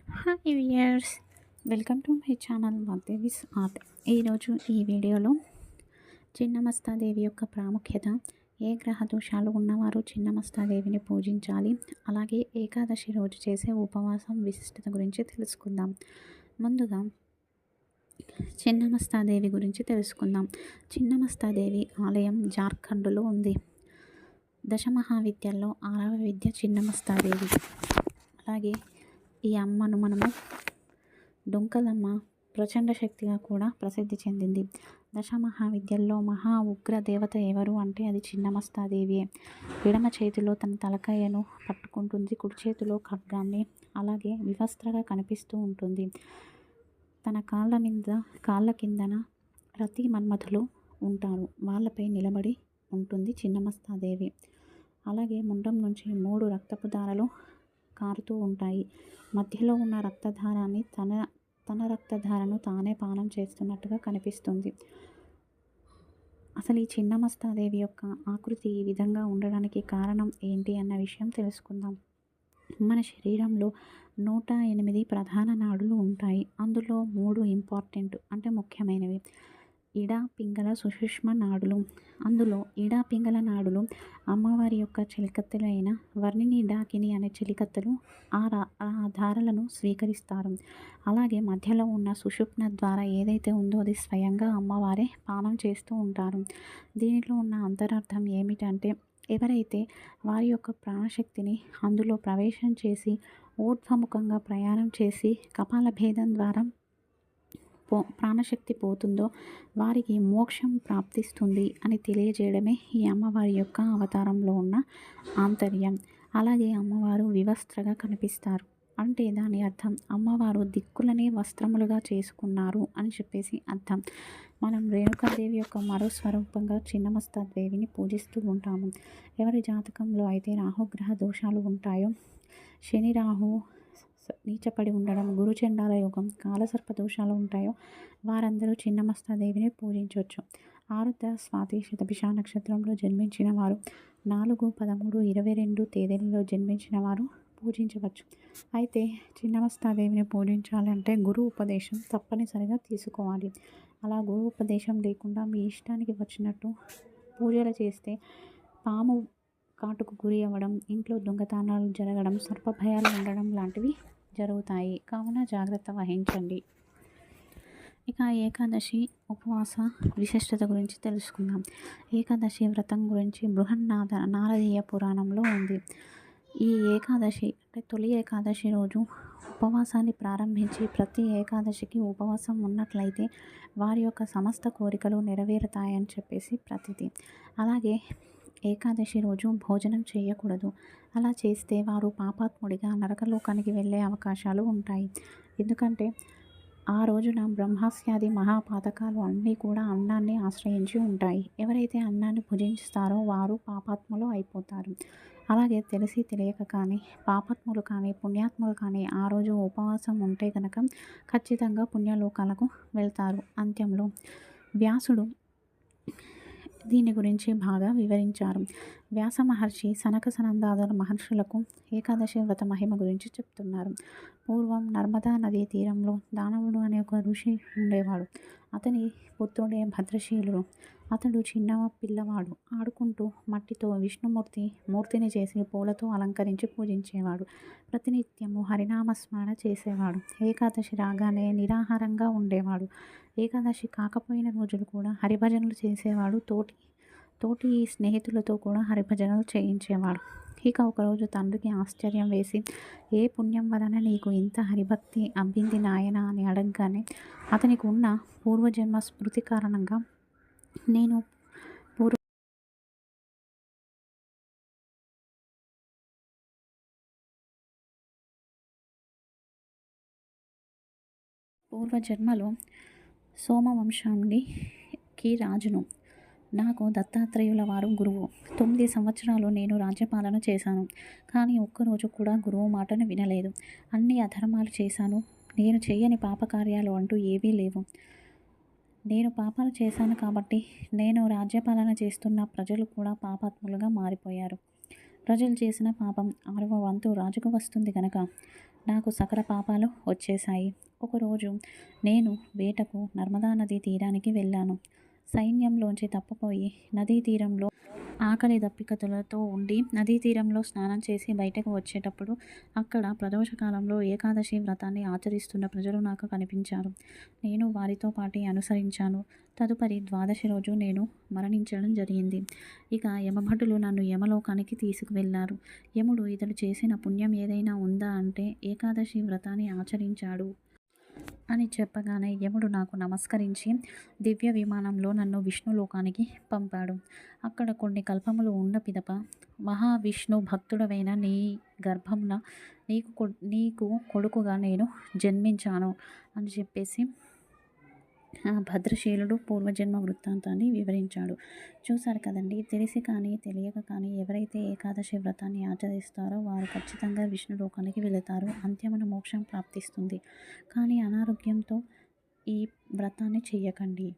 Hi viewers, welcome to my channel Vagdevi's art. ఈరోజు ఈ వీడియోలో చిన్నమస్తాదేవి యొక్క ప్రాముఖ్యత, ఏ గ్రహ దోషాలు ఉన్నవారు చిన్నమస్తాదేవిని పూజించాలి, అలాగే ఏకాదశి రోజు చేసే ఉపవాసం విశిష్టత గురించి తెలుసుకుందాం. ముందుగా చిన్నమస్తాదేవి గురించి తెలుసుకుందాం. చిన్నమస్తాదేవి ఆలయం జార్ఖండ్లో ఉంది. దశమహావిద్యల్లో 6వ విద్య చిన్నమస్తాదేవి. అలాగే ఈ అమ్మను మనము డొంకలమ్మ ప్రచండ శక్తిగా కూడా ప్రసిద్ధి చెందింది. దశమహావిద్యల్లో మహా ఉగ్ర దేవత ఎవరు అంటే అది చిన్నమస్తాదేవియే. ఎడమ చేతిలో తన తలకాయను పట్టుకుంటుంది, కుడి చేతిలో ఖడ్గాన్ని, అలాగే వివస్త్రగా కనిపిస్తూ ఉంటుంది. తన కాళ్ళ కిందన రతి మన్మథులు ఉంటారు, వాళ్ళపై నిలబడి ఉంటుంది చిన్నమస్తాదేవి. అలాగే ముండం నుంచి 3 రక్తపు ధారలు కారుతూ ఉంటాయి. మధ్యలో ఉన్న రక్తధారాన్ని తన రక్తధారను తానే పానం చేస్తున్నట్టుగా కనిపిస్తుంది. అసలు ఈ చిన్నమస్తాదేవి యొక్క ఆకృతి ఈ విధంగా ఉండడానికి కారణం ఏంటి అన్న విషయం తెలుసుకుందాం. మన శరీరంలో 108 ప్రధాన నాడులు ఉంటాయి. అందులో 3 ఇంపార్టెంట్ అంటే ముఖ్యమైనవి. ఇడ, పింగళ, సుషుమ్న నాడులు. అందులో ఇడ, పింగళ నాడులు అమ్మవారి యొక్క చెలికత్తెలు అయిన వర్ణిని, డాకిని అనే చెలికత్తెలు ఆ ధారలను స్వీకరిస్తారు. అలాగే మధ్యలో ఉన్న సుషుమ్న ద్వారా ఏదైతే ఉందో అది స్వయంగా అమ్మవారే పానం చేస్తూ ఉంటారు. దీనిలో ఉన్న అంతరార్థం ఏమిటంటే, ఎవరైతే వారి యొక్క ప్రాణశక్తిని అందులో ప్రవేశం చేసి ఊర్ధ్వముఖంగా ప్రయాణం చేసి కపాల భేదం ద్వారా ప్రాణశక్తి పోతుందో వారికి మోక్షం ప్రాప్తిస్తుంది అని తెలియజేయడమే ఈ అమ్మవారి యొక్క అవతారంలో ఉన్న ఆంతర్యం. అలాగే అమ్మవారు వివస్త్రగా కనిపిస్తారు అంటే దాని అర్థం అమ్మవారు దిక్కులనే వస్త్రములుగా చేసుకున్నారు అని చెప్పేసి అర్థం. మనం రేణుకాదేవి యొక్క మరో స్వరూపంగా చిన్నమస్తాదేవిని పూజిస్తూ ఉంటాము. ఎవరి జాతకంలో అయితే రాహుగ్రహ దోషాలు ఉంటాయో, శని రాహు నీచపడి ఉండడం, గురుచండాల యోగం, కాలసర్ప దోషాలు ఉంటాయో వారందరూ చిన్నమస్తాదేవిని పూజించవచ్చు. ఆరుద్ర, స్వాతి, శతభిష నక్షత్రంలో జన్మించిన వారు, 4, 13, 22 తేదీలలో జన్మించిన వారు పూజించవచ్చు. అయితే చిన్నమస్తాదేవిని పూజించాలంటే గురు ఉపదేశం తప్పనిసరిగా తీసుకోవాలి. అలా గురు ఉపదేశం లేకుండా మీ ఇష్టానికి వచ్చినట్టు పూజలు చేస్తే పాము కాటుకు గురి అవ్వడం, ఇంట్లో దొంగతనాలు జరగడం, సర్పభయాలు ఉండడం లాంటివి జరుగుతాయి. కావున జాగ్రత్త వహించండి. ఇక ఏకాదశి ఉపవాస విశిష్టత గురించి తెలుసుకుందాం. ఏకాదశి వ్రతం గురించి నారదీయ పురాణంలో ఉంది. ఈ ఏకాదశి అంటే తొలి ఏకాదశి రోజు ఉపవాసాన్ని ప్రారంభించి ప్రతి ఏకాదశికి ఉపవాసం ఉన్నట్లయితే వారి యొక్క సమస్త కోరికలు నెరవేరుతాయని చెప్పేసి ప్రతీతి. అలాగే ఏకాదశి రోజు భోజనం చేయకూడదు. అలా చేస్తే వారు పాపాత్ముడిగా నరకలోకానికి వెళ్ళే అవకాశాలు ఉంటాయి. ఎందుకంటే ఆ రోజున బ్రహ్మస్యాది మహాపాతకాలు అన్నీ కూడా అన్నాన్ని ఆశ్రయించి ఉంటాయి. ఎవరైతే అన్నాన్ని భుజిస్తారో వారు పాపాత్ములు అయిపోతారు. అలాగే తెలిసి తెలియక కానీ పాపాత్ములు కానీ పుణ్యాత్ములు కానీ ఆ రోజు ఉపవాసం ఉంటే కనుక ఖచ్చితంగా పుణ్యలోకాలకు వెళ్తారు. అంత్యంలో వ్యాసుడు దీని గురించి బాగా వివరించారు. వ్యాస మహర్షి సనక సనందాదుల మహర్షులకు ఏకాదశి వ్రత మహిమ గురించి చెప్తున్నారు. పూర్వం నర్మదా నదీ తీరంలో దానవుడు అనే ఒక ఋషి ఉండేవాడు. అతని పుత్రుడే భద్రశీలుడు. అతడు చిన్న పిల్లవాడు. ఆడుకుంటూ మట్టితో మూర్తిని చేసి పూలతో అలంకరించి పూజించేవాడు. ప్రతినిత్యము హరినామస్మరణ చేసేవాడు. ఏకాదశి రాగానే నిరాహారంగా ఉండేవాడు. ఏకాదశి కాకపోయిన రోజులు కూడా హరిభజనలు చేసేవాడు. తోటి స్నేహితులతో కూడా హరిభజనలు చేయించేవాడు. ఇక ఒకరోజు తండ్రికి ఆశ్చర్యం వేసి, ఏ పుణ్యం వలన నీకు ఇంత హరిభక్తి అబ్బింది నాయన అని అడగగానే అతనికి ఉన్న పూర్వజన్మ స్మృతి కారణంగా నేను పూర్వజన్మలో సోమవంశానికి రాజును. నాకు దత్తాత్రేయుల వారు గురువు. 9 సంవత్సరాలు నేను రాజ్యపాలన చేశాను. కానీ ఒక్కరోజు కూడా గురువు మాటను వినలేదు. అన్ని అధర్మాలు చేశాను. నేను చేయని పాపకార్యాలు అంటూ ఏవీ లేవు. నేను పాపాలు చేశాను కాబట్టి నేను రాజ్యపాలన చేస్తున్న ప్రజలు కూడా పాపాత్ములుగా మారిపోయారు. ప్రజలు చేసిన పాపం 6వ వంతు రాజుకు వస్తుంది కనుక నాకు సకల పాపాలు వచ్చేశాయి. ఒకరోజు నేను వేటకు నర్మదా నదీ తీరానికి వెళ్ళాను. సైన్యంలోంచి తప్పిపోయి నదీ తీరంలో ఆకలి దప్పికలతో ఉండి నదీ తీరంలో స్నానం చేసి బయటకు వచ్చేటప్పుడు అక్కడ ప్రదోషకాలంలో ఏకాదశి వ్రతాన్ని ఆచరిస్తున్న ప్రజలు నాకు కనిపించారు. నేను వారితో పాటే అనుసరించాను. తదుపరి ద్వాదశి రోజు నేను మరణించడం జరిగింది. ఇక యమభటులు నన్ను యమలోకానికి తీసుకువెళ్లారు. యముడు ఇతడు చేసిన పుణ్యం ఏదైనా ఉందా అంటే ఏకాదశి వ్రతాన్ని ఆచరించాడు అని చెప్పగానే యముడు నాకు నమస్కరించి దివ్య విమానంలో నన్ను విష్ణులోకానికి పంపాడు. అక్కడ కొన్ని కల్పములు ఉన్న పిదప మహావిష్ణు భక్తుడవైన నీ గర్భంన నీకు కొడుకుగా నేను జన్మించాను అని చెప్పేసి భద్రశీలుడు పూర్వజన్మ వృత్తాంతాన్ని వివరించాడు. చూశారు కదండి. తెలిసి కానీ తెలియక కానీ ఎవరైతే ఏకాదశి వ్రతాన్ని ఆచరిస్తారో వారు ఖచ్చితంగా విష్ణు లోకానికి వెళతారు. అంత్యమున మోక్షం ప్రాప్తిస్తుంది. కానీ అనారోగ్యంతో ఈ వ్రతాన్ని చెయ్యకండి.